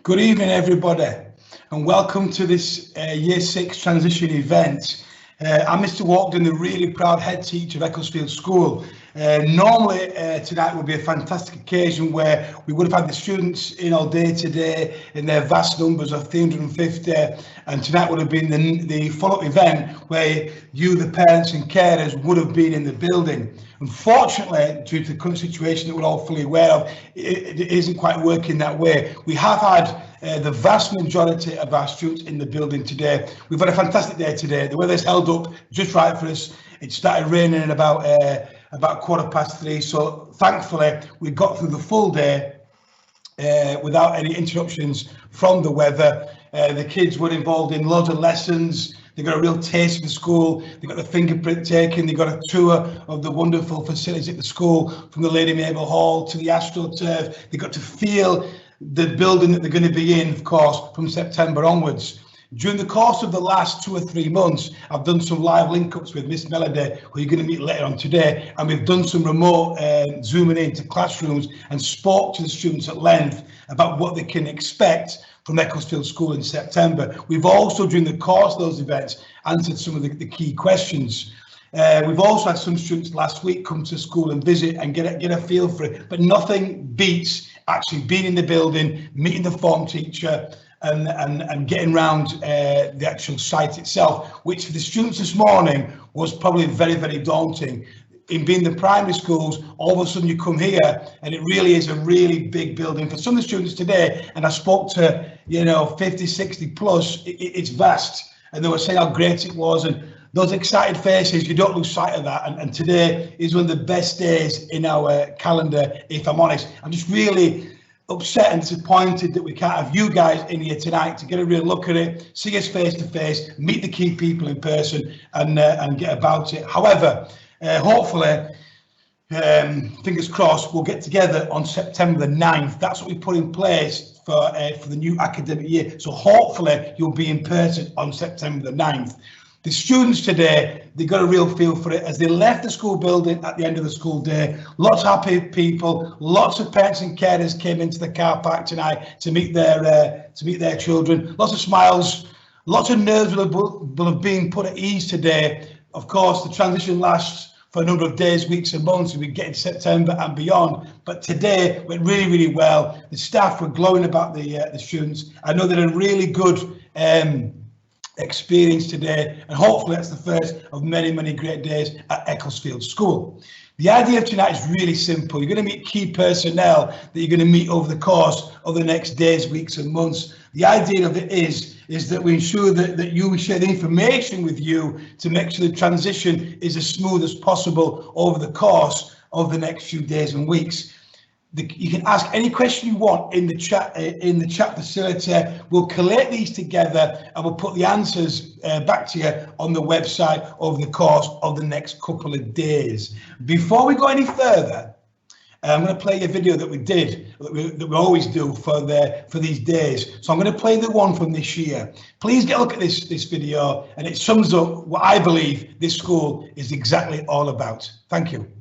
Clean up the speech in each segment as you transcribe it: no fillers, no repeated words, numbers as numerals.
Good evening, everybody, and welcome to this Year 6 transition event. I'm Mr. Walkden, the really proud head teacher of Ecclesfield School. Normally, tonight would be a fantastic occasion where we would have had the students in all day today in their vast numbers of 350, and tonight would have been the follow-up event where you, the parents and carers, would have been in the building. Unfortunately, due to the current situation that we're all fully aware of, it isn't quite working that way. We have had the vast majority of our students in the building today. We've had a fantastic day today. The weather's held up just right for us. It started raining at about 3:15, so thankfully we got through the full day without any interruptions from the weather. The kids were involved in loads of lessons. They got a real taste of the school. They got the fingerprint taken. They got a tour of the wonderful facilities at the school, from the Lady Mabel Hall to the AstroTurf. They got to feel the building that they're going to be in, of course, from September onwards. During the course of the last 2 or 3 months, I've done some live link-ups with Miss Melody, who you're going to meet later on today, and we've done some remote zooming into classrooms and spoke to the students at length about what they can expect from Ecclesfield School in September. We've also, during the course of those events, answered some of the key questions. We've also had some students last week come to school and visit and get a feel for it, but nothing beats actually being in the building, meeting the form teacher, and getting around the actual site itself, which for the students this morning was probably very, very daunting. In being the primary schools, all of a sudden you come here and it really is a really big building. For some of the students today, and I spoke to 50, 60 plus, it's vast, and they were saying how great it was, and those excited faces, you don't lose sight of that. And today is one of the best days in our calendar, if I'm honest. I'm just really upset and disappointed that we can't have you guys in here tonight to get a real look at it, see us face to face, meet the key people in person, and get about it. However, hopefully, fingers crossed, we'll get together on September the 9th. That's what we put in place for the new academic year. So hopefully you'll be in person on September the 9th. The students today, they got a real feel for it as they left the school building at the end of the school day. Lots of happy people, lots of parents and carers came into the car park tonight to meet their children. Lots of smiles, lots of nerves will have been put at ease today. Of course, the transition lasts for a number of days, weeks and months, and we get into September and beyond. But today went really, really well. The staff were glowing about the students. I know they had a really good experience today, and hopefully that's the first of many, many great days at Ecclesfield School. The idea of tonight is really simple. You're going to meet key personnel that you're going to meet over the course of the next days, weeks and months. The idea of it is that we ensure that we share the information with you to make sure the transition is as smooth as possible over the course of the next few days and weeks. You can ask any question you want in the chat facility. We'll collate these together and we'll put the answers back to you on the website over the course of the next couple of days. Before we go any further, I'm going to play a video that we always do for these days. So I'm going to play the one from this year. Please get a look at this video, and it sums up what I believe this school is exactly all about. Thank you.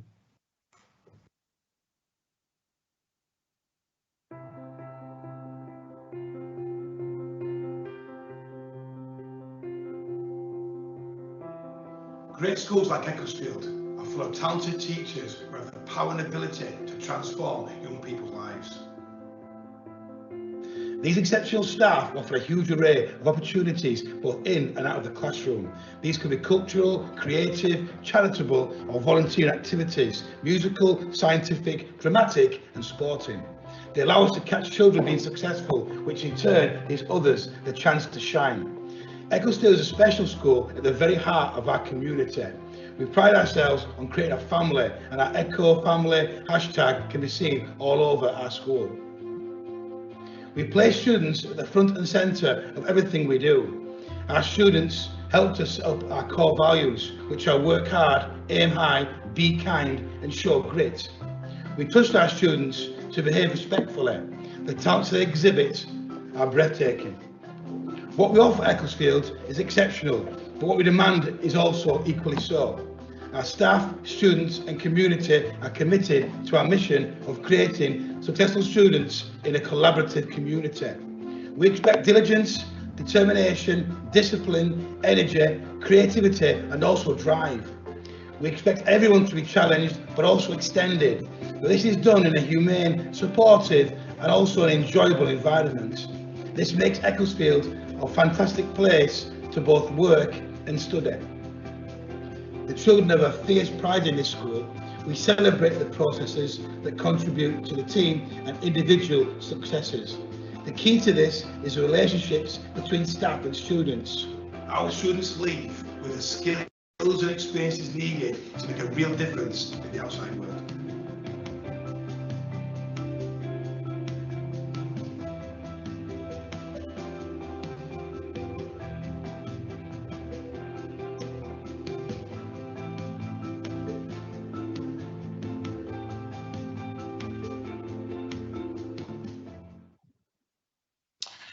Great schools like Ecclesfield are full of talented teachers who have the power and ability to transform young people's lives. These exceptional staff offer a huge array of opportunities both in and out of the classroom. These could be cultural, creative, charitable or volunteer activities, musical, scientific, dramatic and sporting. They allow us to catch children being successful, which in turn gives others the chance to shine. Ecclesfield is a special school at the very heart of our community. We pride ourselves on creating a family, and our Echo Family hashtag can be seen all over our school. We place students at the front and centre of everything we do. Our students help us set up our core values, which are work hard, aim high, be kind and show grit. We trust our students to behave respectfully. The talents they exhibit are breathtaking. What we offer at Ecclesfield is exceptional, but what we demand is also equally so. Our staff, students and community are committed to our mission of creating successful students in a collaborative community. We expect diligence, determination, discipline, energy, creativity, and also drive. We expect everyone to be challenged, but also extended. But this is done in a humane, supportive, and also an enjoyable environment. This makes Ecclesfield a fantastic place to both work and study. The children have a fierce pride in this school. We celebrate the processes that contribute to the team and individual successes. The key to this is the relationships between staff and students. Our students leave with the skills and experiences needed to make a real difference in the outside world.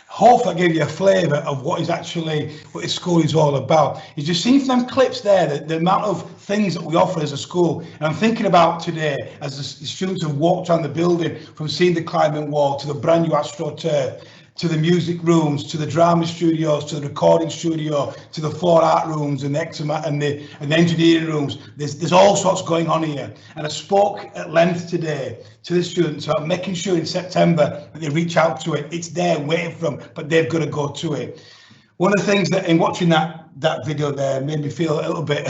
Hopefully I gave you a flavour of what this school is all about. You just seen from them clips there the amount of things that we offer as a school. And I'm thinking about today as the students have walked around the building, from seeing the climbing wall to the brand new AstroTurf, to the music rooms, to the drama studios, to the recording studio, to the 4 art rooms and the engineering rooms. There's all sorts going on here. And I spoke at length today to the students about making sure in September that they reach out to it. It's there waiting for them, but they've got to go to it. One of the things that in watching that video there made me feel a little bit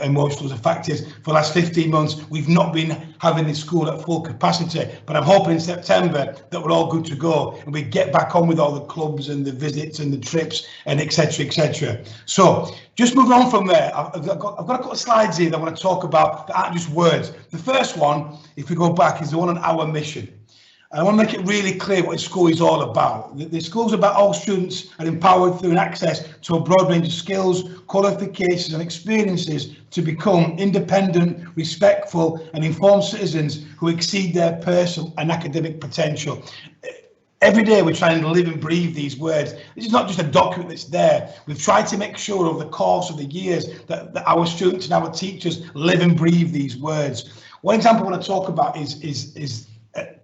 emotional. The fact is, for the last 15 months, we've not been having this school at full capacity, but I'm hoping in September that we're all good to go and we get back on with all the clubs and the visits and the trips and etc. etc. So just moving on from there, I've got a couple of slides here that I want to talk about that aren't just words. The first one, if we go back, is the one on our mission. I want to make it really clear what the school is all about. The school is about all students are empowered through an access to a broad range of skills, qualifications and experiences to become independent, respectful and informed citizens who exceed their personal and academic potential. Every day we're trying to live and breathe these words. This is not just a document that's there. We've tried to make sure over the course of the years that our students and our teachers live and breathe these words. One example I want to talk about is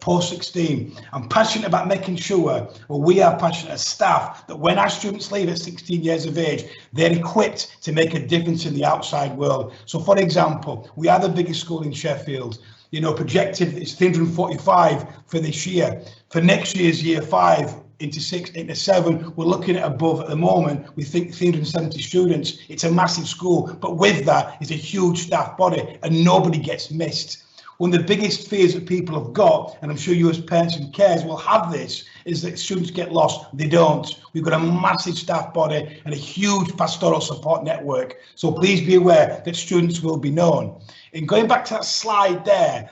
post-16. I'm passionate about making sure, or we are passionate as staff, that when our students leave at 16 years of age, they're equipped to make a difference in the outside world. So for example, we are the biggest school in Sheffield. You know, projected it's 345 for this year. For next year's year 5 into 6 into 7, we're looking at above at the moment. We think 370 students. It's a massive school, but with that is a huge staff body and nobody gets missed. One of the biggest fears that people have got, and I'm sure you as parents and carers will have this, is that students get lost. They don't. We've got a massive staff body and a huge pastoral support network. So please be aware that students will be known. And going back to that slide there,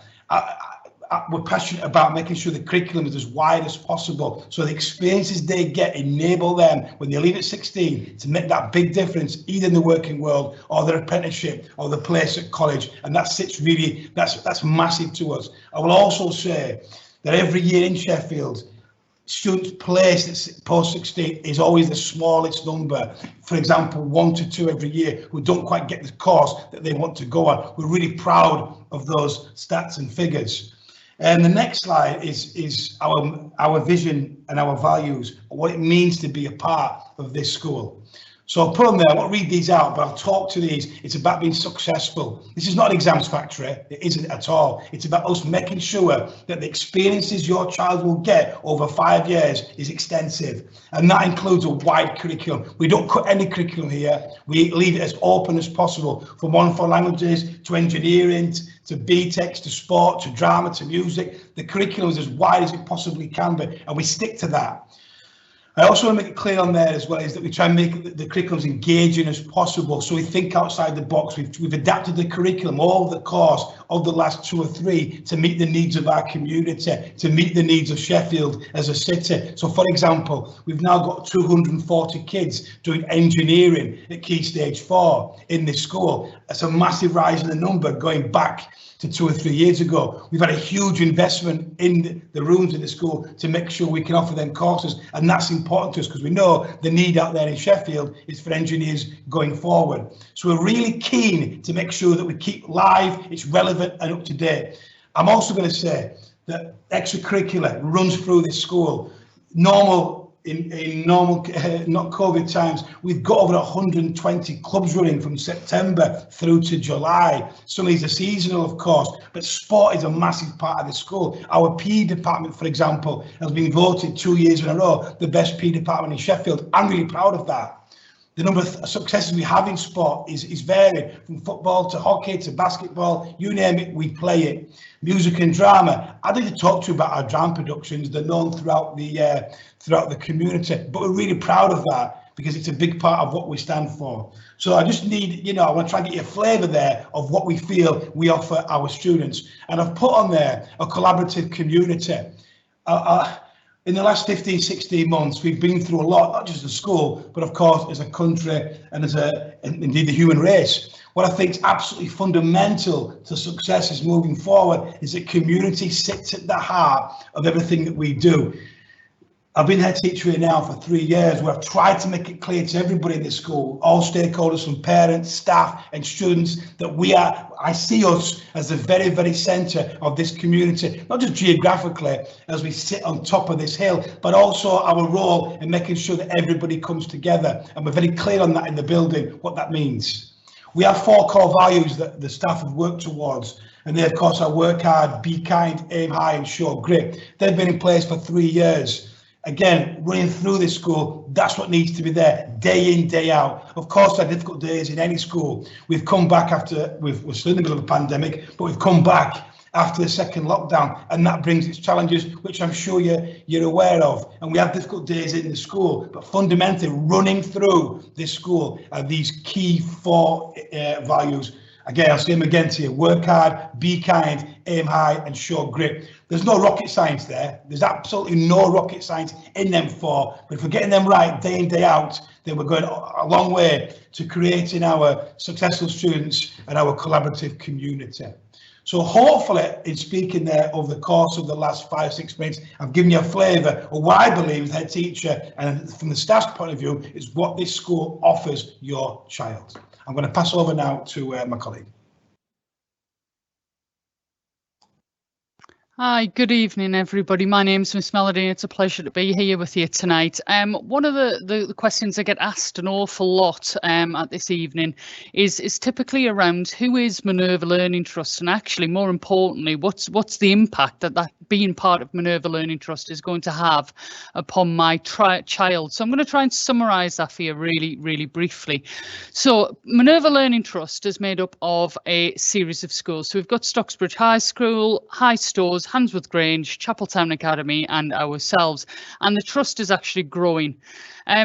we're passionate about making sure the curriculum is as wide as possible, so the experiences they get enable them when they leave at 16 to make that big difference either in the working world or their apprenticeship or the place at college. And that sits really, that's massive to us. I will also say that every year in Sheffield, students placed at post 16 is always the smallest number. For example, 1 to 2 every year who don't quite get the course that they want to go on. We're really proud of those stats and figures. And the next slide is our vision and our values, what it means to be a part of this school. So I'll put them there. I won't read these out, but I'll talk to these. It's about being successful. This is not an exams factory. It isn't at all. It's about us making sure that the experiences your child will get over 5 years is extensive. And that includes a wide curriculum. We don't cut any curriculum here. We leave it as open as possible, from 1 4 languages to engineering, to BTECs, to sport, to drama, to music. The curriculum is as wide as it possibly can be, and we stick to that. I also want to make it clear on there as well is that we try and make the curriculum as engaging as possible. So we think outside the box. We've adapted the curriculum over the course of the last 2 or 3 to meet the needs of our community, to meet the needs of Sheffield as a city. So for example, we've now got 240 kids doing engineering at Key Stage 4 in this school. That's a massive rise in the number going back to 2 or 3 years ago. We've had a huge investment in the rooms in the school to make sure we can offer them courses, and that's important to us because we know the need out there in Sheffield is for engineers going forward. So we're really keen to make sure that we keep live, it's relevant and up to date. I'm also going to say that extracurricular runs through this school. Normal in normal, not COVID times, we've got over 120 clubs running from September through to July. Some of these are seasonal, of course, but sport is a massive part of the school. Our PE department, for example, has been voted 2 years in a row the best PE department in Sheffield. I'm really proud of that. The number of successes we have in sport is varied, from football to hockey to basketball, you name it, we play it. Music and drama. I need to talk to you about our drama productions. They're known throughout the community, but we're really proud of that because it's a big part of what we stand for. So I just need, I want to try and get you a flavour there of what we feel we offer our students. And I've put on there a collaborative community. In the last 15, 16 months, we've been through a lot, not just the school, but of course as a country and indeed the human race. What I think is absolutely fundamental to success is moving forward is that community sits at the heart of everything that we do. I've been head teacher here now for 3 years, where I've tried to make it clear to everybody in the school, all stakeholders from parents, staff and students, that I see us as the very, very centre of this community, not just geographically as we sit on top of this hill, but also our role in making sure that everybody comes together. And we're very clear on that in the building, what that means. We have 4 core values that the staff have worked towards. And they, of course, are work hard, be kind, aim high and show grit. They've been in place for 3 years. Again, running through this school, that's what needs to be there, day in, day out. Of course, there are difficult days in any school. We've come back we're still in the middle of a pandemic, but we've come back after the second lockdown, and that brings its challenges, which I'm sure you're aware of. And we have difficult days in the school, but fundamentally running through this school are these key 4 values. Again, I'll say them again to you: work hard, be kind, aim high and show grit. There's no rocket science there. There's absolutely no rocket science in them 4. But if we're getting them right day in, day out, then we're going a long way to creating our successful students and our collaborative community. So hopefully, in speaking there over the course of the last 5-6 minutes, I've given you a flavour of what I believe as head teacher and from the staff's point of view is what this school offers your child. I'm going to pass over now to my colleague. Hi, good evening, everybody. My name's Miss Melody, and it's a pleasure to be here with you tonight. One of the questions I get asked an awful lot at this evening is typically around who is Minerva Learning Trust, and actually, more importantly, what's the impact that being part of Minerva Learning Trust is going to have upon my child. So I'm going to try and summarise that for you really, really briefly. So Minerva Learning Trust is made up of a series of schools. So we've got Stocksbridge High School, High Stores, Handsworth Grange, Chapeltown Academy and ourselves, and the trust is actually growing.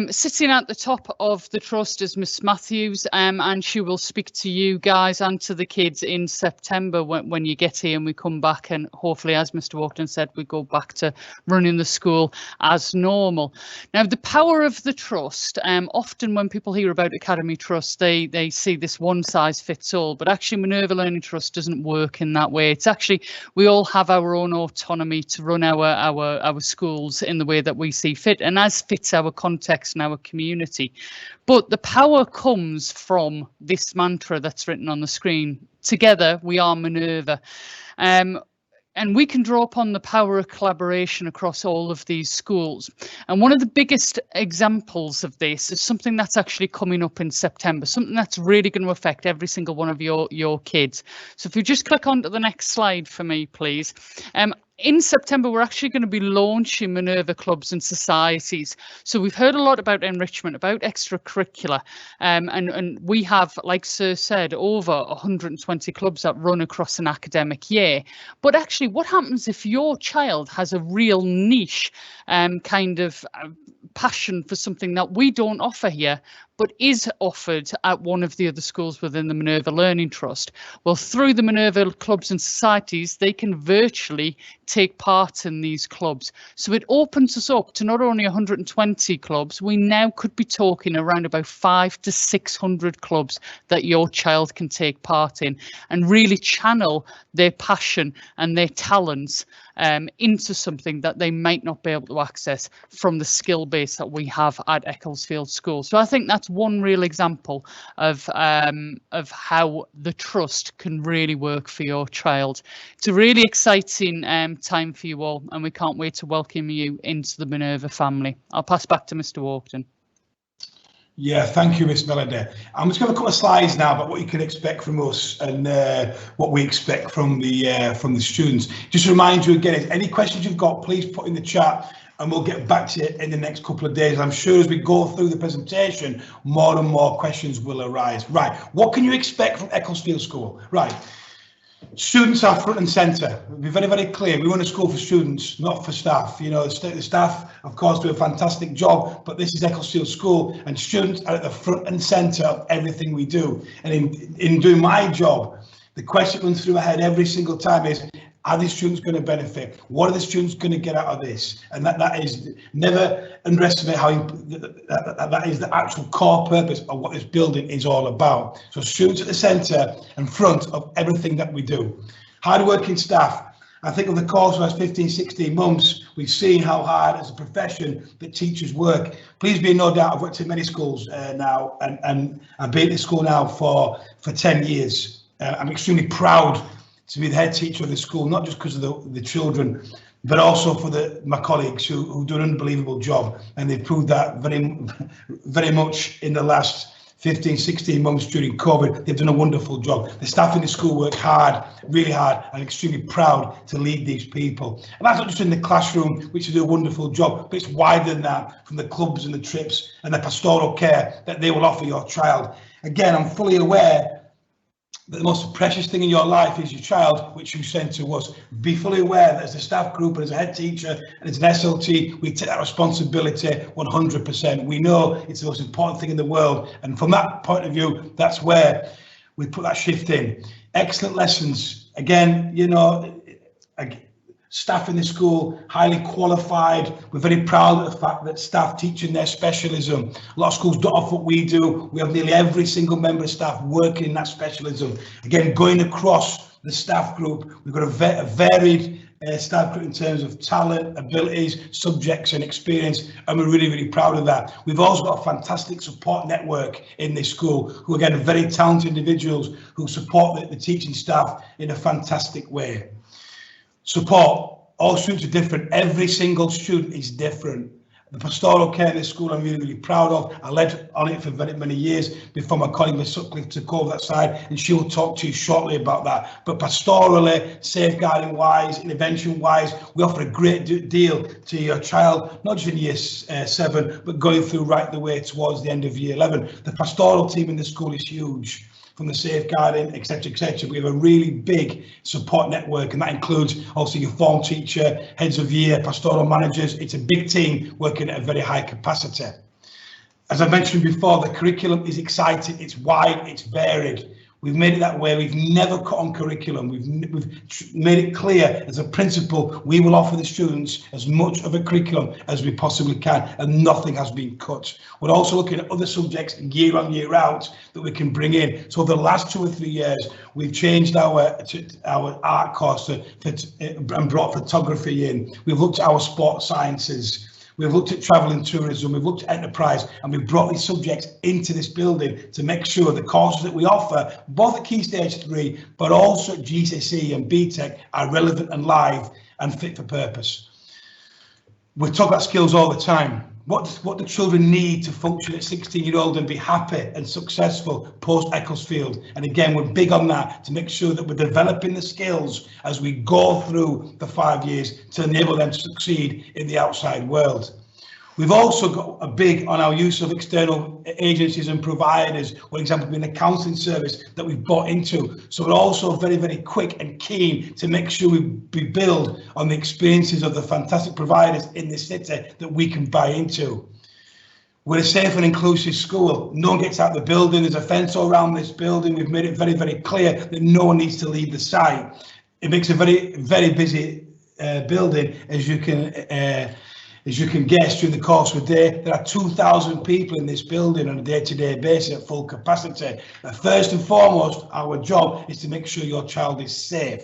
Sitting at the top of the trust is Miss Matthews, and she will speak to you guys and to the kids in September when you get here and we come back, and hopefully, as Mr. Walkden said, we go back to running the school as normal. Now, the power of the trust, often when people hear about Academy Trust, they see this one size fits all, but actually Minerva Learning Trust doesn't work in that way. It's actually, we all have our own autonomy to run our schools in the way that we see fit and as fits our context and our community. But the power comes from this mantra that's written on the screen: together we are Minerva. And we can draw upon the power of collaboration across all of these schools. And one of the biggest examples of this is something that's actually coming up in September, something that's really going to affect every single one of your kids. So if you just click onto the next slide for me, please. In September, we're actually going to be launching Minerva Clubs and Societies. So we've heard a lot about enrichment, about extracurricular, and we have, like Sir said, over 120 clubs that run across an academic year. But actually, what happens if your child has a real niche kind of passion for something that we don't offer here, but is offered at one of the other schools within the Minerva Learning Trust? Well, through the Minerva Clubs and Societies, they can virtually take part in these clubs. So it opens us up to not only 120 clubs, we now could be talking around about 500 to 600 clubs that your child can take part in and really channel their passion and their talents into something that they might not be able to access from the skill base that we have at Ecclesfield School. So I think that's one real example of how the trust can really work for your child. It's a really exciting time for you all, and we can't wait to welcome you into the Minerva family. I'll pass back to Mr. Walkden. Yeah, thank you, Miss Melody. I'm just going to have a couple of slides now about what you can expect from us and what we expect from the students. Just to remind you again, if any questions you've got, please put in the chat and we'll get back to you in the next couple of days. I'm sure as we go through the presentation, more and more questions will arise. Right, what can you expect from Ecclesfield School? Right. Students are front and centre. We'll be very, very clear. We run a school for students, not for staff. You know, the staff, of course, do a fantastic job, but this is Ecclesfield School, and students are at the front and centre of everything we do. And in doing my job, the question that runs through my head every single time is, are these students going to benefit? What are the students going to get out of this? And that is, never underestimate how that is the actual core purpose of what this building is all about. So students at the centre and front of everything that we do. Hard-working staff. I think of the course of the last 15, 16 months, we've seen how hard as a profession that teachers work. Please be in no doubt, I've worked in many schools now, and I've been at school now for 10 years. I'm extremely proud to be the head teacher of the school, not just because of the children, but also for my colleagues who do an unbelievable job. And they've proved that very much in the last 15, 16 months during COVID. They've done a wonderful job. The staff in the school work hard, really hard, and extremely proud to lead these people. And that's not just in the classroom, which is a wonderful job, but it's wider than that, from the clubs and the trips and the pastoral care that they will offer your child. Again, I'm fully aware that the most precious thing in your life is your child, which you send to us. Be fully aware that as a staff group and as a head teacher and as an SLT, we take that responsibility 100%. We know it's the most important thing in the world. And from that point of view, that's where we put that shift in. Excellent lessons. Again, you know, staff in the school, highly qualified. We're very proud of the fact that staff teach in their specialism. A lot of schools don't offer what we do. We have nearly every single member of staff working in that specialism. Again, going across the staff group, we've got a varied staff group in terms of talent, abilities, subjects and experience, and we're really, really proud of that. We've also got a fantastic support network in this school, who again are very talented individuals who support the teaching staff in a fantastic way. Support. All students are different. Every single student is different. The pastoral care in this school I'm really, really proud of. I led on it for very many years before my colleague Miss Sutcliffe took over that side, and she will talk to you shortly about that. But pastorally, safeguarding wise, intervention wise, we offer a great deal to your child, not just in year 7, but going through right the way towards the end of year 11. The pastoral team in the school is huge. From the safeguarding, etc., etc. We have a really big support network, and that includes also your form teacher, heads of year, pastoral managers. It's a big team working at a very high capacity. As I mentioned before, the curriculum is exciting, it's wide, it's varied. We've made it that way. We've never cut on curriculum. We've made it clear as a principle, we will offer the students as much of a curriculum as we possibly can, and nothing has been cut. We're also looking at other subjects year on, year out that we can bring in. So over the last 2 or 3 years, we've changed our art course and brought photography in. We've looked at our sports sciences. We've looked at travel and tourism, we've looked at enterprise, and we've brought these subjects into this building to make sure the courses that we offer, both at Key Stage 3, but also at GCSE and BTEC, are relevant and live and fit for purpose. We talk about skills all the time. What do children need to function at 16-year-old and be happy and successful post Ecclesfield? And again, we're big on that to make sure that we're developing the skills as we go through the 5 years to enable them to succeed in the outside world. We've also got a big on our use of external agencies and providers, for example, being a counselling service that we've bought into. So we're also very, very quick and keen to make sure we build on the experiences of the fantastic providers in this city that we can buy into. We're a safe and inclusive school. No one gets out of the building. There's a fence all around this building. We've made it very, very clear that no one needs to leave the site. It makes a very, very busy building, as you can guess during the course of the day. There are 2,000 people in this building on a day-to-day basis at full capacity. First and foremost, our job is to make sure your child is safe.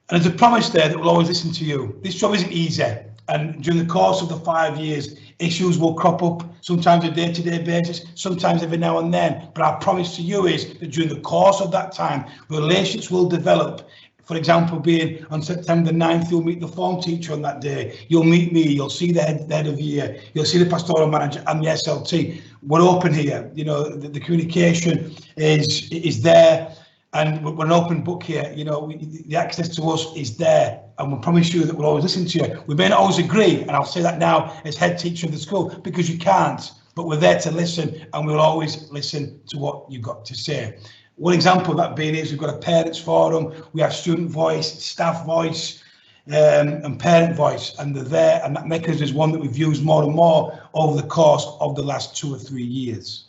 And there's a promise there that we'll always listen to you. This job isn't easy, and during the course of the 5 years, issues will crop up, sometimes on a day-to-day basis, sometimes every now and then. But our promise to you is that during the course of that time, relationships will develop. For example, being on September the 9th, you'll meet the form teacher on that day. You'll meet me, you'll see the head of year, you'll see the pastoral manager and the SLT. We're open here. You know, the communication is there, and we're an open book here. You know, the access to us is there, and we promise you that we'll always listen to you. We may not always agree, and I'll say that now as head teacher of the school, because you can't, but we're there to listen, and we'll always listen to what you've got to say. One example of that being is we've got a parents forum, we have student voice, staff voice, and parent voice, and they're there, and that mechanism is one that we've used more and more over the course of the last 2 or 3 years.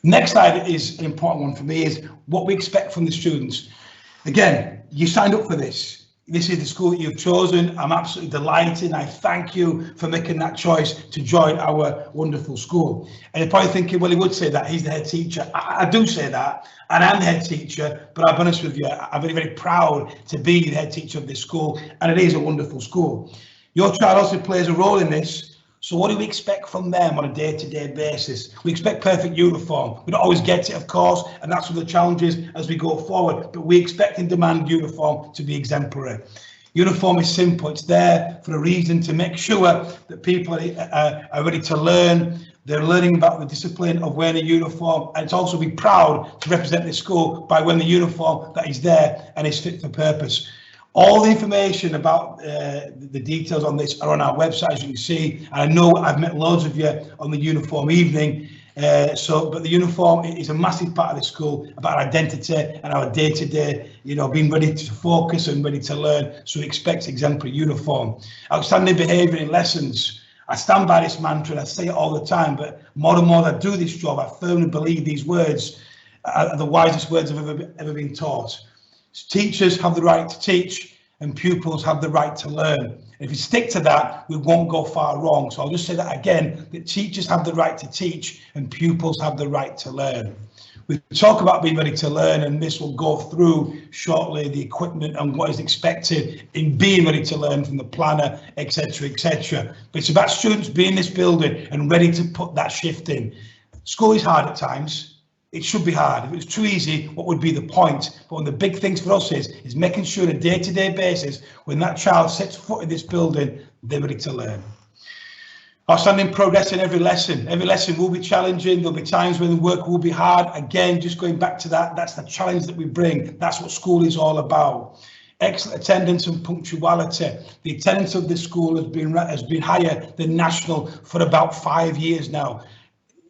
Next slide is an important one for me, is what we expect from the students. Again, you signed up for this. This is the school that you've chosen. I'm absolutely delighted, and I thank you for making that choice to join our wonderful school. And you're probably thinking, well, he would say that, he's the head teacher. I do say that, and I'm the head teacher, but I'll be honest with you, I'm very, very proud to be the head teacher of this school, and it is a wonderful school. Your child also plays a role in this. So what do we expect from them on a day-to-day basis? We expect perfect uniform. We don't always get it, of course, and that's one of the challenges as we go forward, but we expect and demand uniform to be exemplary. Uniform is simple. It's there for a reason, to make sure that people are ready to learn. They're learning about the discipline of wearing a uniform, and it's also be proud to represent the school by wearing the uniform that is there and is fit for purpose. All the information about the details on this are on our website, as you can see. And I know I've met loads of you on the uniform evening. But the uniform is a massive part of the school, about our identity and our day-to-day, you know, being ready to focus and ready to learn. So we expect exemplary uniform. Outstanding behaviour in lessons. I stand by this mantra and I say it all the time, but more and more I do this job, I firmly believe these words are the wisest words I've ever been taught. Teachers have the right to teach, and pupils have the right to learn. And if we stick to that, we won't go far wrong. So I'll just say that again, that teachers have the right to teach and pupils have the right to learn. We talk about being ready to learn, and this will go through shortly, the equipment and what is expected in being ready to learn from the planner, etc., etc. But it's about students being in this building and ready to put that shift in. School is hard at times. It should be hard. If it was too easy, what would be the point? But one of the big things for us is making sure on a day-to-day basis, when that child sets foot in this building, they're ready to learn. Outstanding progress in every lesson. Every lesson will be challenging. There'll be times when the work will be hard. Again, just going back to that, that's the challenge that we bring. That's what school is all about. Excellent attendance and punctuality. The attendance of this school has been higher than national for about 5 years now.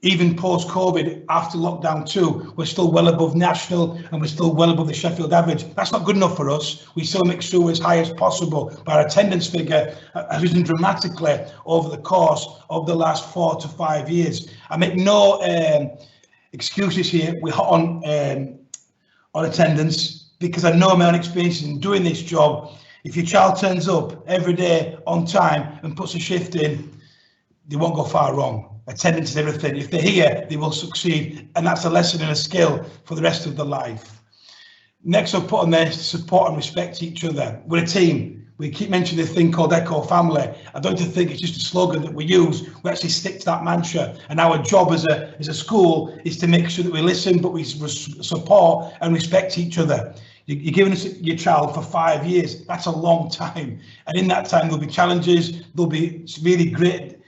Even post-COVID, after lockdown 2, we're still well above national, and we're still well above the Sheffield average. That's not good enough for us. We still make sure we're as high as possible. But our attendance figure has risen dramatically over the course of the last 4 to 5 years. I make no excuses here. We're hot on attendance, because I know my own experience in doing this job. If your child turns up every day on time and puts a shift in, they won't go far wrong. Attendance is everything. If they're here, they will succeed, and that's a lesson and a skill for the rest of their life. Next, I'll put on there, support and respect each other. We're a team. We keep mentioning the thing called Echo Family. I don't think it's just a slogan that we use. We actually stick to that mantra, and our job as a school is to make sure that we listen, but we support and respect each other. You're giving us your child for 5 years. That's a long time, and in that time there'll be challenges. There'll be really great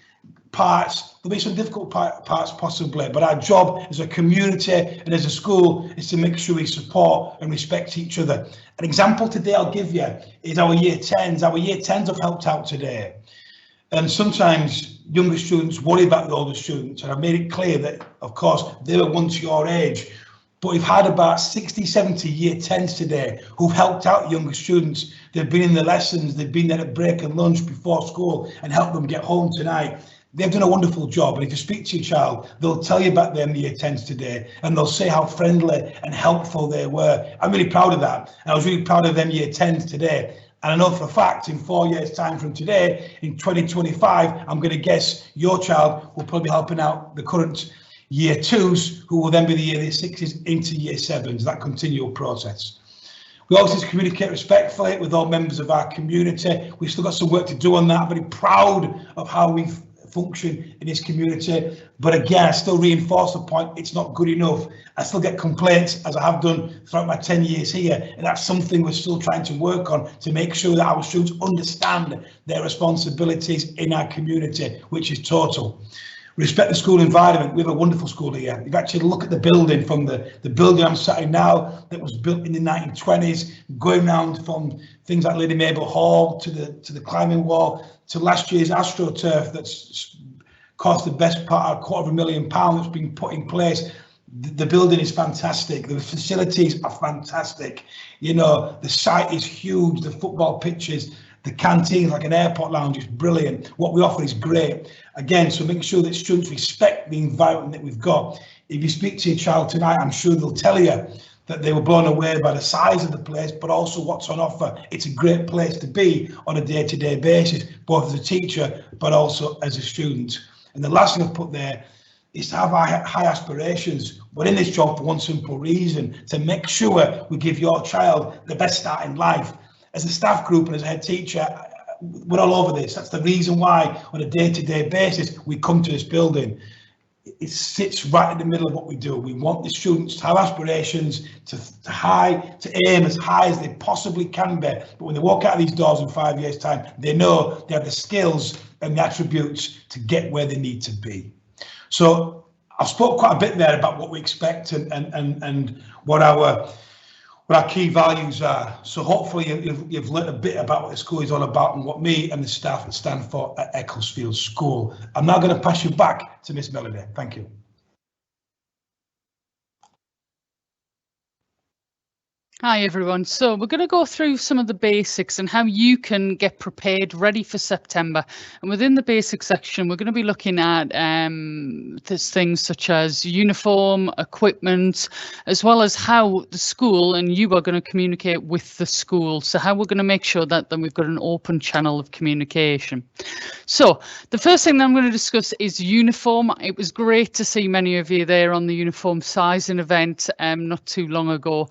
parts. There'll be some difficult parts possibly, but our job as a community and as a school is to make sure we support and respect each other. An example today I'll give you is our year 10s. Our year 10s have helped out today. And sometimes younger students worry about the older students, and I've made it clear that, of course, they were once your age. But we've had about 60, 70 year 10s today who've helped out younger students. They've been in the lessons, they've been there at break and lunch before school and helped them get home tonight. They've done a wonderful job, and if you speak to your child, they'll tell you about them year 10s today, and they'll say how friendly and helpful they were. I'm really proud of that, and I was really proud of them year 10s today. And I know for a fact in 4 years' time from today, in 2025, I'm going to guess your child will probably be helping out the current year 2s, who will then be the year 6s into year 7s, that continual process. We also need to communicate respectfully with all members of our community. We've still got some work to do on that. I'm very proud of how we've function in this community, but again, I still reinforce the point, it's not good enough. I still get complaints, as I have done throughout my 10 years here, and that's something we're still trying to work on to make sure that our students understand their responsibilities in our community, which is total. Respect the school environment. We have a wonderful school here. If you actually look at the building, from the building I'm sat in now, that was built in the 1920s, going around from things like Lady Mabel Hall to the climbing wall, to last year's AstroTurf that's cost the best part of £250,000 that's been put in place. The building is fantastic. The facilities are fantastic. You know, the site is huge. The football pitches, the canteen, like an airport lounge, is brilliant. What we offer is great. Again, so making sure that students respect the environment that we've got. If you speak to your child tonight, I'm sure they'll tell you that they were blown away by the size of the place, but also what's on offer. It's a great place to be on a day-to-day basis, both as a teacher, but also as a student. And the last thing I've put there is to have high aspirations. We're in this job for one simple reason, to make sure we give your child the best start in life. As a staff group and as a head teacher, we're all over this. That's the reason why on a day-to-day basis, we come to this building. It sits right in the middle of what we do. We want the students to have aspirations, to aim as high as they possibly can be. But when they walk out of these doors in 5 years' time, they know they have the skills and the attributes to get where they need to be. So I've spoke quite a bit there about what we expect and what our key values are. So hopefully you've learned a bit about what the school is all about and what me and the staff stand for at Ecclesfield School. I'm now going to pass you back to Miss Melody. Thank you. Hi everyone, so we're going to go through some of the basics and how you can get prepared, ready for September. And within the basic section, we're going to be looking at there's things such as uniform, equipment, as well as how the school and you are going to communicate with the school. So how we're going to make sure that then we've got an open channel of communication. So the first thing that I'm going to discuss is uniform. It was great to see many of you there on the uniform sizing event not too long ago.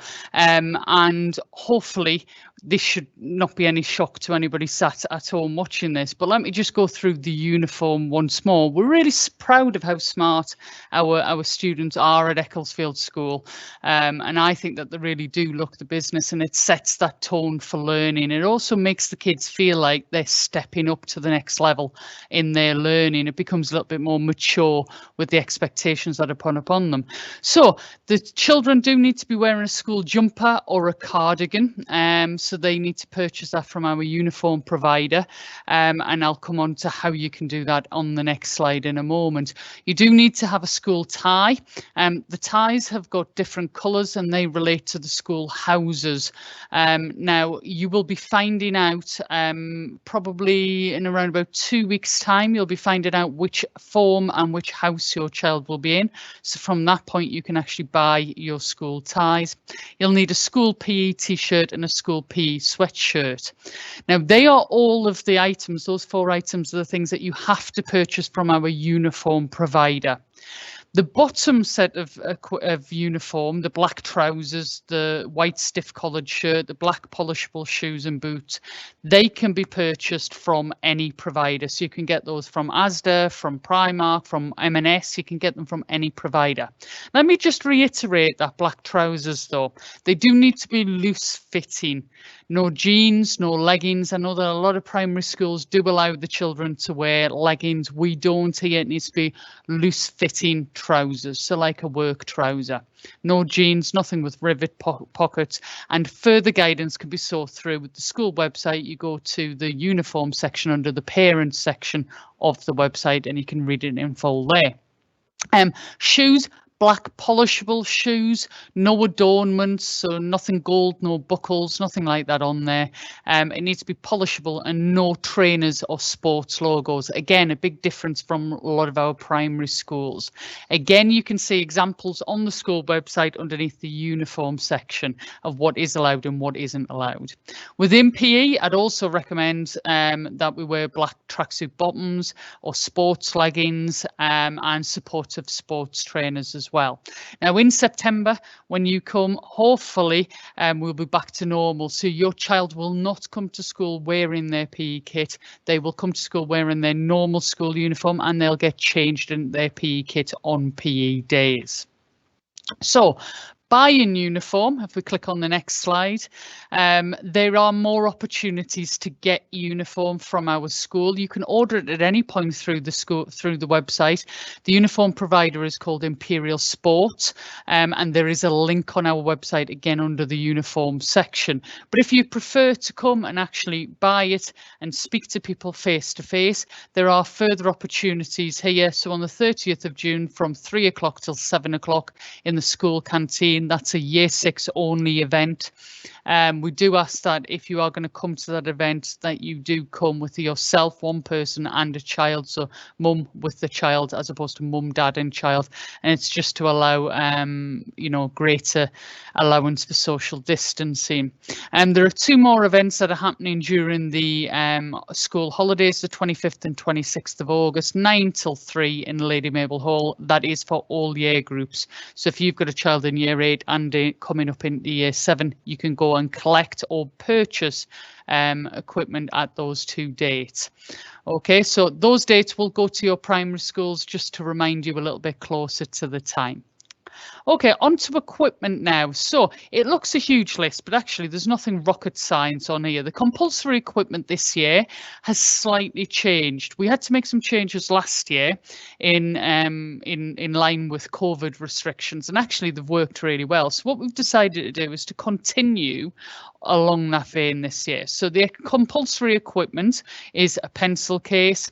And hopefully this should not be any shock to anybody sat at home watching this, but let me just go through the uniform once more. We're really proud of how smart our students are at Ecclesfield School, and I think that they really do look the business, and it sets that tone for learning. It also makes the kids feel like they're stepping up to the next level in their learning. It becomes a little bit more mature with the expectations that are put upon them. So the children do need to be wearing a school jumper or a cardigan, so they need to purchase that from our uniform provider, and I'll come on to how you can do that on the next slide in a moment. You do need to have a school tie. The ties have got different colours and they relate to the school houses. Now you will be finding out probably in around about 2 weeks' time, you'll be finding out which form and which house your child will be in. So from that point you can actually buy your school ties. You'll need a school PE t-shirt and a school PE sweatshirt. Now they are all of the items, those 4 items are the things that you have to purchase from our uniform provider. The bottom set of uniform, the black trousers, the white stiff collared shirt, the black polishable shoes and boots, they can be purchased from any provider. So you can get those from Asda, from Primark, from M&S, you can get them from any provider. Let me just reiterate that black trousers though, they do need to be loose fitting. No jeans, no leggings. I know that a lot of primary schools do allow the children to wear leggings. We don't here. It needs to be loose fitting trousers, so like a work trouser. No jeans, nothing with rivet pockets, and further guidance can be sought through with the school website. You go to the uniform section under the parents section of the website and you can read it in full there. Shoes. Black polishable shoes, no adornments, so nothing gold, no buckles, nothing like that on there. It needs to be polishable and no trainers or sports logos. Again, a big difference from a lot of our primary schools. Again, you can see examples on the school website underneath the uniform section of what is allowed and what isn't allowed. Within PE, I'd also recommend that we wear black tracksuit bottoms or sports leggings and supportive sports trainers as as well. Now in September, when you come, hopefully we'll be back to normal. So your child will not come to school wearing their PE kit. They will come to school wearing their normal school uniform, and they'll get changed in their PE kit on PE days. So buying uniform, if we click on the next slide, there are more opportunities to get uniform from our school. You can order it at any point through the school, through the website. The uniform provider is called Imperial Sport, and there is a link on our website again under the uniform section. But if you prefer to come and actually buy it and speak to people face to face, there are further opportunities here. So on the 30th of June from 3 o'clock till 7 o'clock in the school canteen. That's a year 6 only event. We do ask that if you are going to come to that event, that you do come with yourself, one person and a child, so mum with the child as opposed to mum, dad and child, and it's just to allow you know, greater allowance for social distancing. And there are 2 more events that are happening during the school holidays, the 25th and 26th of August, 9 till 3 in Lady Mabel Hall. That is for all year groups. So if you've got a child in year 8 and coming up into year 7, you can go and collect or purchase equipment at those 2 dates. Okay, so those dates will go to your primary schools, just to remind you a little bit closer to the time. Okay, onto equipment now. So it looks a huge list, but actually there's nothing rocket science on here. The compulsory equipment this year has slightly changed. We had to make some changes last year in line with COVID restrictions, and actually they've worked really well. So what we've decided to do is to continue along that vein this year. So the compulsory equipment is a pencil case,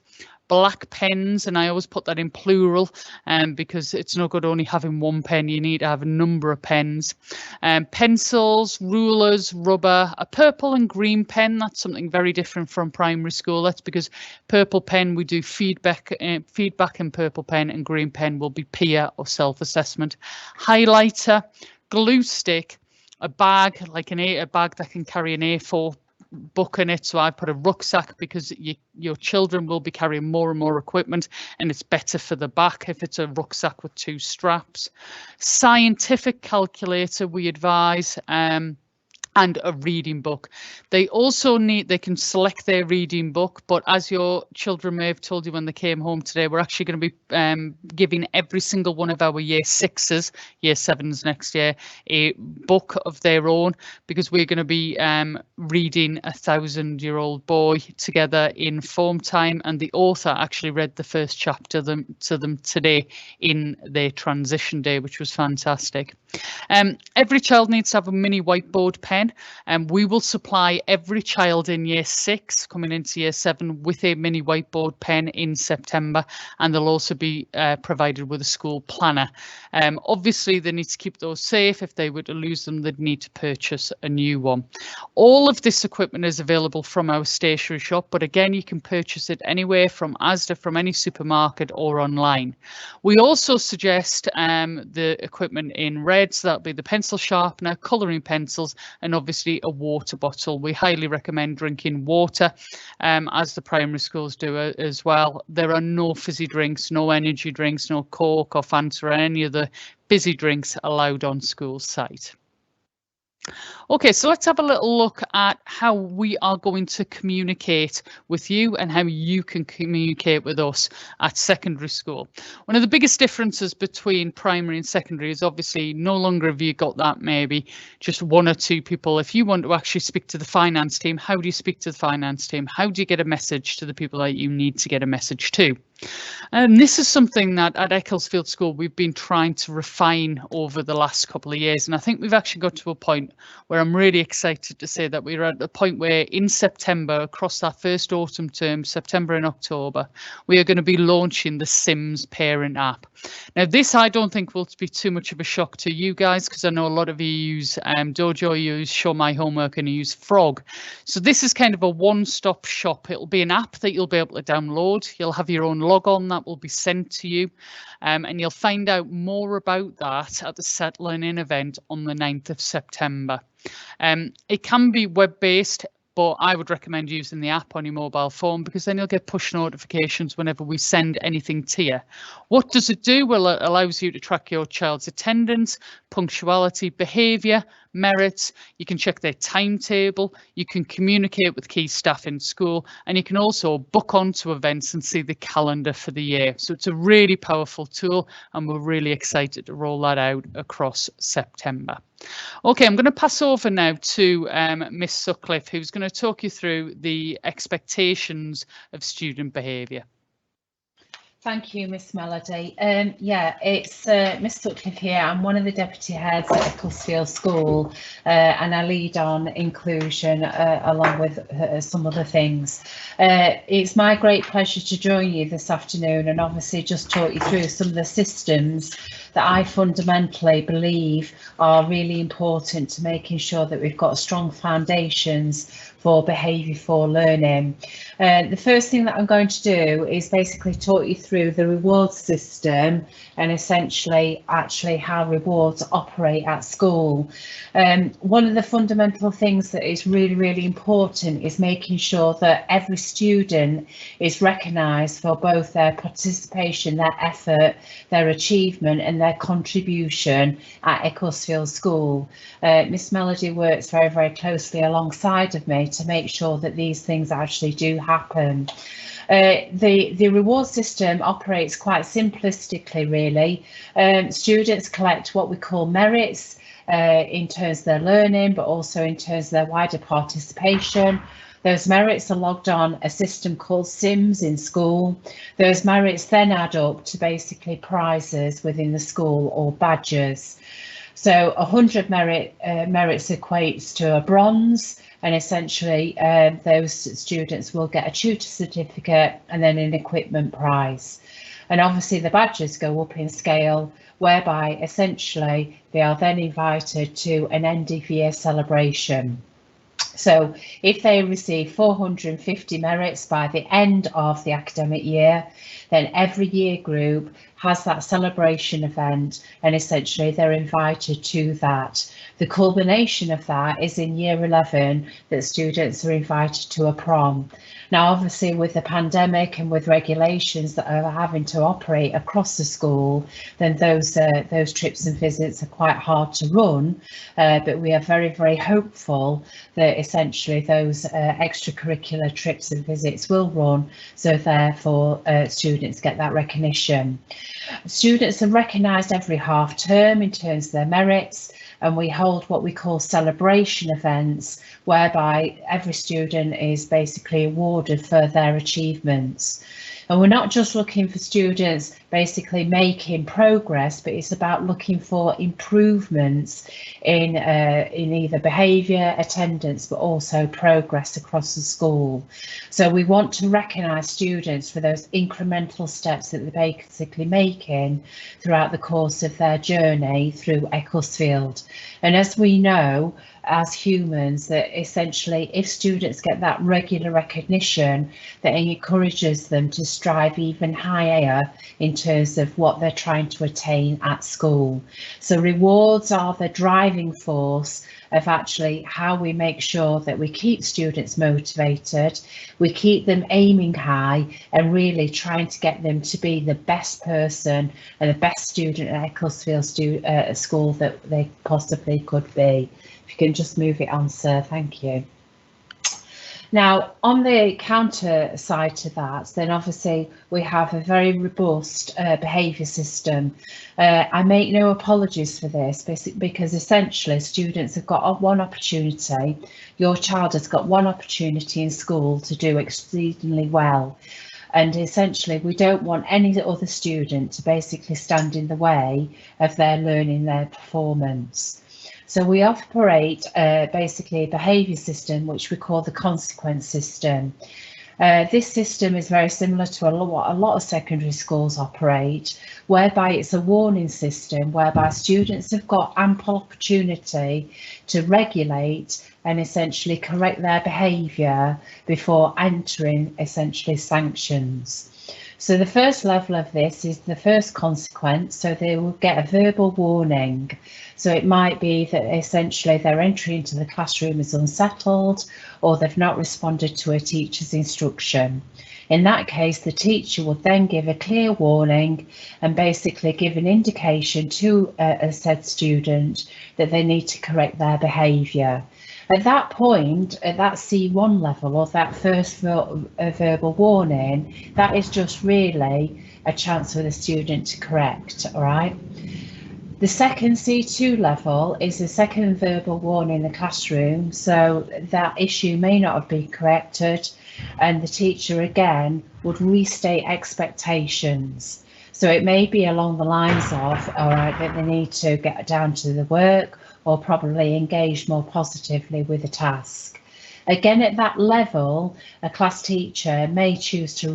black pens, and I always put that in plural because it's no good only having one pen. You need to have a number of pens, pencils, rulers, rubber, a purple and green pen. That's something very different from primary school. That's because purple pen we do feedback and purple pen, and green pen will be peer or self-assessment. Highlighter, glue stick, a bag like a bag that can carry an A4 book in it. So I put a rucksack because your children will be carrying more and more equipment, and it's better for the back if it's a rucksack with 2 straps. Scientific calculator we advise, and a reading book. They also they can select their reading book, but as your children may have told you when they came home today, we're actually going to be giving every single one of our year 6s, year 7s next year, a book of their own, because we're going to be reading A 1,000-Year-Old Boy together in form time, and the author actually read the first chapter to them today in their transition day, which was fantastic. Every child needs to have a mini whiteboard pen, and we will supply every child in year 6 coming into year 7 with a mini whiteboard pen in September, and they'll also be provided with a school planner. Obviously they need to keep those safe. If they were to lose them, they'd need to purchase a new one. All of this equipment is available from our stationery shop, but again you can purchase it anywhere from Asda, from any supermarket or online. We also suggest the equipment in red, so that'll be the pencil sharpener, colouring pencils, and obviously a water bottle. We highly recommend drinking water, as the primary schools do as well. There are no fizzy drinks, no energy drinks, no Coke or Fanta or any of the fizzy drinks allowed on school site. Okay, so let's have a little look at how we are going to communicate with you and how you can communicate with us at secondary school. One of the biggest differences between primary and secondary is obviously no longer have you got that maybe just 1 or 2 people. If you want to actually speak to the finance team, how do you speak to the finance team? How do you get a message to the people that you need to get a message to? And this is something that at Ecclesfield School we've been trying to refine over the last couple of years, and I think we've actually got to a point where I'm really excited to say that we're at the point where in September, across that first autumn term, September and October, we are going to be launching the Sims parent app. Now this I don't think will be too much of a shock to you guys, because I know a lot of you use Dojo, you use Show My Homework, and you use Frog. So this is kind of a one-stop shop. It'll be an app that you'll be able to download. You'll have your own log on that will be sent to you, and you'll find out more about that at the Settling In event on the 9th of September. It can be web-based. but I would recommend using the app on your mobile phone, because then you'll get push notifications whenever we send anything to you. What does it do? Well, it allows you to track your child's attendance, punctuality, behaviour, merits. You can check their timetable, you can communicate with key staff in school, and you can also book onto events and see the calendar for the year. So it's a really powerful tool, and we're really excited to roll that out across September. Okay, I'm going to pass over now to Miss Sutcliffe, who's going to talk you through the expectations of student behaviour. Thank you, Miss Melody. Yeah, it's Miss Sutcliffe here. I'm one of the deputy heads at Ecclesfield School, and I lead on inclusion along with some other things. It's my great pleasure to join you this afternoon and obviously just talk you through some of the systems that I fundamentally believe are really important to making sure that we've got strong foundations for behaviour for learning. The first thing that I'm going to do is basically talk you through the reward system and essentially actually how rewards operate at school. One of the fundamental things that is really important is making sure that every student is recognised for both their participation, their effort, their achievement and their contribution at Ecclesfield School. Miss Melody works very closely alongside of me to make sure that these things actually do happen. The reward system operates quite simplistically, really. Students collect what we call merits in terms of their learning, but also in terms of their wider participation. Those merits are logged on a system called SIMS in school. Those merits then add up to basically prizes within the school or badges. So 100 merits equates to a bronze, and essentially those students will get a tutor certificate and then an equipment prize. And obviously the badges go up in scale, whereby essentially they are then invited to an end of year celebration. So if they receive 450 merits by the end of the academic year, then every year group has that celebration event and essentially they're invited to that. The culmination of that is in year 11 that students are invited to a prom. Now obviously with the pandemic and with regulations that are having to operate across the school, then those trips and visits are quite hard to run, but we are very hopeful that essentially those extracurricular trips and visits will run, so therefore students get that recognition. Students are recognised every half term in terms of their merits, and we hold what we call celebration events, whereby every student is basically awarded for their achievements. And we're not just looking for students basically making progress, but it's about looking for improvements in either behaviour, attendance, but also progress across the school. So we want to recognise students for those incremental steps that they're basically making throughout the course of their journey through Ecclesfield. And as we know, as humans, that essentially if students get that regular recognition, that encourages them to strive even higher in terms of what they're trying to attain at school. So rewards are the driving force of actually how we make sure that we keep students motivated, we keep them aiming high and really trying to get them to be the best person and the best student at Ecclesfield School that they possibly could be. If you can just move it on, sir, thank you. Now, on the counter side to that, then obviously we have a very robust behaviour system. I make no apologies for this because essentially students have got one opportunity, your child has got one opportunity in school to do exceedingly well. And essentially we don't want any other student to basically stand in the way of their learning, their performance. So we operate basically a behaviour system which we call the consequence system. This system is very similar to what a lot of secondary schools operate, whereby it's a warning system whereby students have got ample opportunity to regulate and essentially correct their behaviour before entering essentially sanctions. So the first level of this is the first consequence, so they will get a verbal warning. So it might be that essentially their entry into the classroom is unsettled, or they've not responded to a teacher's instruction. In that case, the teacher will then give a clear warning and basically give an indication to a said student that they need to correct their behaviour. At that point, at that C1 level, or that first verbal warning, that is just really a chance for the student to correct, all right? The second C2 level is the second verbal warning in the classroom, so that issue may not have been corrected, and the teacher again would restate expectations. So it may be along the lines of, all right, that they need to get down to the work, or probably engage more positively with the task. Again, at that level, a class teacher may choose to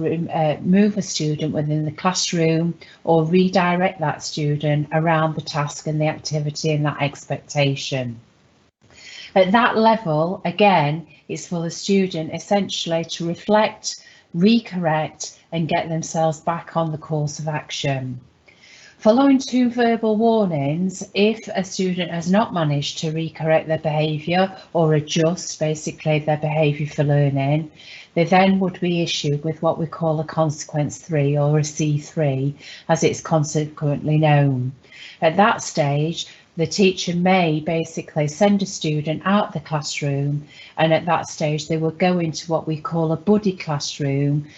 move a student within the classroom or redirect that student around the task and the activity and that expectation. At that level, again, it's for the student essentially to reflect, recorrect and get themselves back on the course of action. Following 2 verbal warnings, if a student has not managed to recorrect their behaviour or adjust basically their behaviour for learning, they then would be issued with what we call a consequence 3 or a C3, as it's consequently known. At that stage, the teacher may basically send a student out the classroom, and at that stage they will go into what we call a buddy classroom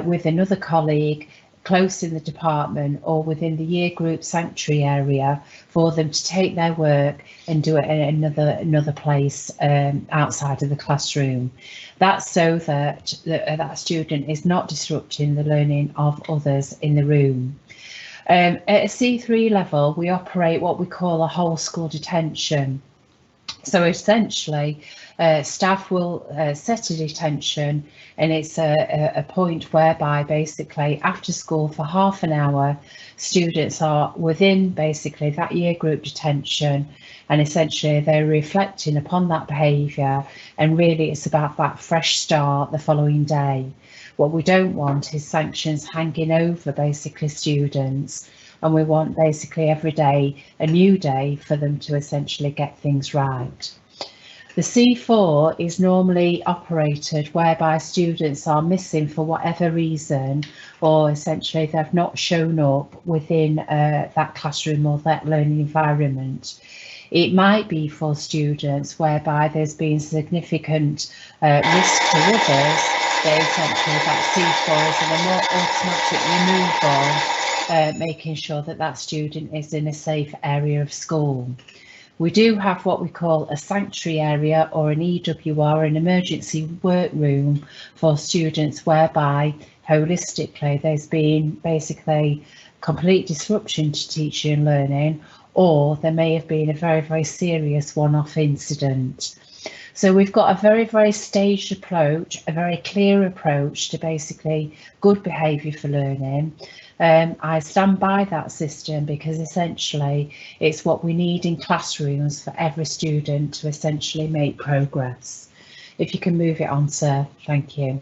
with another colleague close in the department or within the year group sanctuary area for them to take their work and do it in another place outside of the classroom. That's so that that student is not disrupting the learning of others in the room. At a C3 level, we operate what we call a whole school detention. So essentially, staff will set a detention, and it's a point whereby basically after school for half an hour, students are within basically that year group detention, and essentially they're reflecting upon that behaviour, and really it's about that fresh start the following day. What we don't want is sanctions hanging over basically students, and we want basically every day a new day for them to essentially get things right. The C4 is normally operated whereby students are missing for whatever reason, or essentially they've not shown up within that classroom or that learning environment. It might be for students whereby there's been significant risk to others, that essentially that C4 is a more automatic removal, making sure that that student is in a safe area of school. We do have what we call a sanctuary area or an EWR, an emergency workroom for students, whereby holistically there's been basically complete disruption to teaching and learning, or there may have been a very, very serious one-off incident. So we've got a very, very staged approach, a very clear approach to basically good behaviour for learning. I stand by that system because essentially it's what we need in classrooms for every student to essentially make progress. If you can move it on, sir, thank you.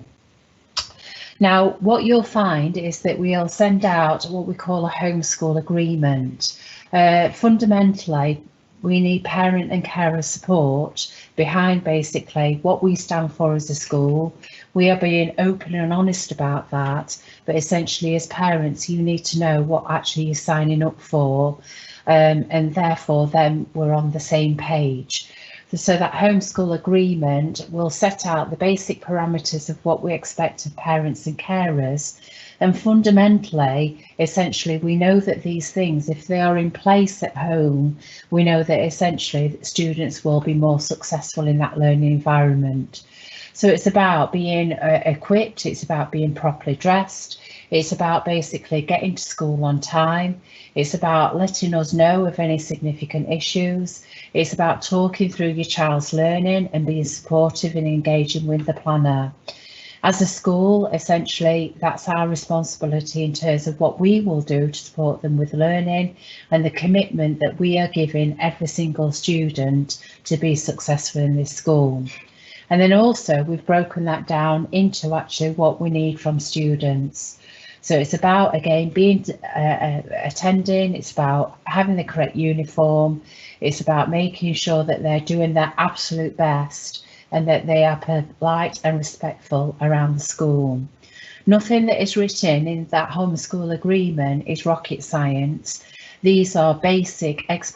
Now, what you'll find is that we'll send out what we call a homeschool agreement. Fundamentally, we need parent and carer support behind basically what we stand for as a school. We are being open and honest about that, but essentially as parents you need to know what actually you're signing up for, and therefore then we're on the same page. So that homeschool agreement will set out the basic parameters of what we expect of parents and carers. And fundamentally, essentially, we know that these things, if they are in place at home, we know that essentially students will be more successful in that learning environment. So it's about being equipped, it's about being properly dressed, it's about basically getting to school on time, it's about letting us know of any significant issues, it's about talking through your child's learning and being supportive and engaging with the planner. As a school, essentially, that's our responsibility in terms of what we will do to support them with learning and the commitment that we are giving every single student to be successful in this school. And then also we've broken that down into actually what we need from students. So it's about, again, being attending, it's about having the correct uniform, it's about making sure that they're doing their absolute best and that they are polite and respectful around the school. Nothing that is written in that homeschool agreement is rocket science. These are basic expectations